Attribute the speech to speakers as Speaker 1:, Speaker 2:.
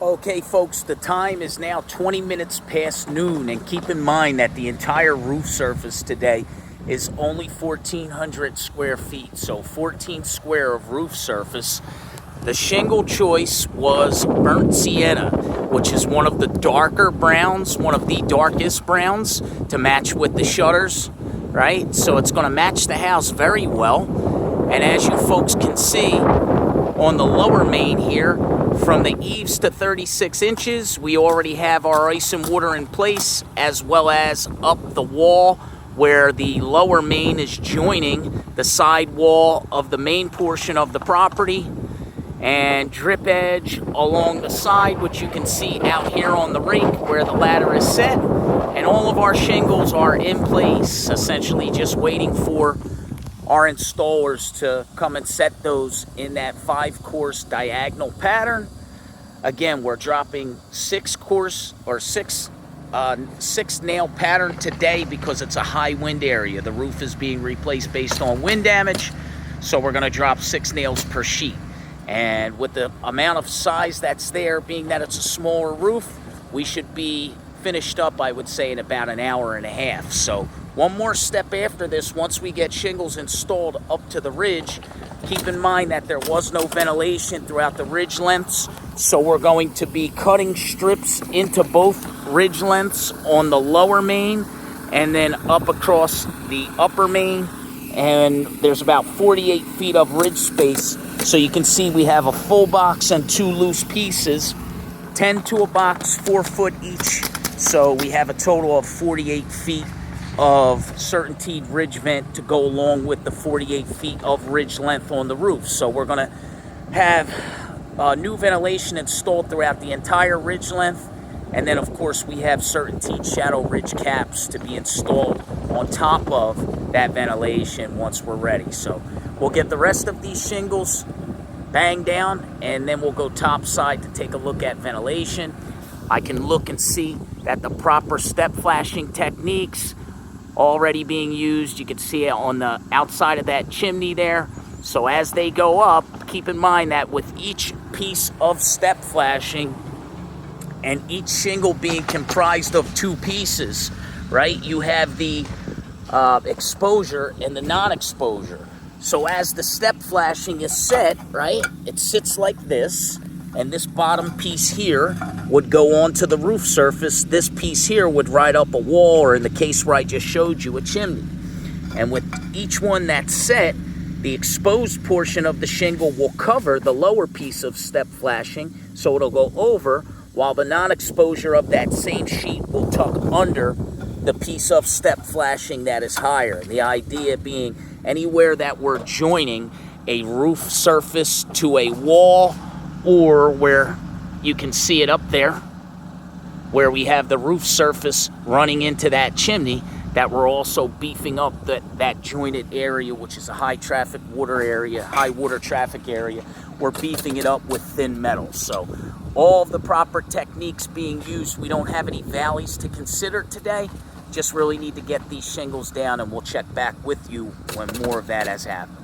Speaker 1: Okay, folks, the time is now 20 minutes past noon, and keep in mind that the entire roof surface today is only 1,400 square feet, so 14 square of roof surface. The shingle choice was burnt sienna, which is one of the darker browns, one of the darkest browns to match with the shutters, right? So it's going to match the house very well. And as you folks can see on the lower main here, from the eaves to 36 inches, we already have our ice and water in place, as well as up the wall where the lower main is joining the side wall of the main portion of the property, and drip edge along the side, which you can see out here on the rake where the ladder is set. And all of our shingles are in place, essentially just waiting for our installers to come and set those in that 5-course diagonal pattern. Again, we're dropping 6 nail pattern today because it's a high wind area. The roof is being replaced based on wind damage, so we're going to drop 6 nails per sheet. And with the amount of size that's there, being that it's a smaller roof, we should be finished up, I would say, in about an hour and a half. So one more step after this, once we get shingles installed up to the ridge, keep in mind that there was no ventilation throughout the ridge lengths, so we're going to be cutting strips into both ridge lengths on the lower main and then up across the upper main. And there's about 48 feet of ridge space, so you can see we have a full box and 2 loose pieces, 10 to a box, 4 foot each. So we have a total of 48 feet of certainteed ridge vent to go along with the 48 feet of ridge length on the roof. So we're going to have new ventilation installed throughout the entire ridge length. And then, of course, we have certainteed shadow ridge caps to be installed on top of that ventilation once we're ready. So we'll get the rest of these shingles banged down, and then we'll go top side to take a look at ventilation. I can look and see that the proper step flashing techniques already being used. You can see it on the outside of that chimney there. So as they go up, keep in mind that with each piece of step flashing and each shingle being comprised of 2 pieces, right, you have the exposure and the non-exposure. So as the step flashing is set, right, it sits like this, and this bottom piece here would go onto the roof surface. This piece here would ride up a wall, or in the case where I just showed you, a chimney. And with each one that's set, the exposed portion of the shingle will cover the lower piece of step flashing, so it'll go over, while the non-exposure of that same sheet will tuck under the piece of step flashing that is higher. The idea being anywhere that we're joining a roof surface to a wall, or where you can see it up there, where we have the roof surface running into that chimney, that we're also beefing up that jointed area, which is a high traffic water area, high water traffic area. We're beefing it up with thin metal. So all of the proper techniques being used. We don't have any valleys to consider today. Just really need to get these shingles down, and we'll check back with you when more of that has happened.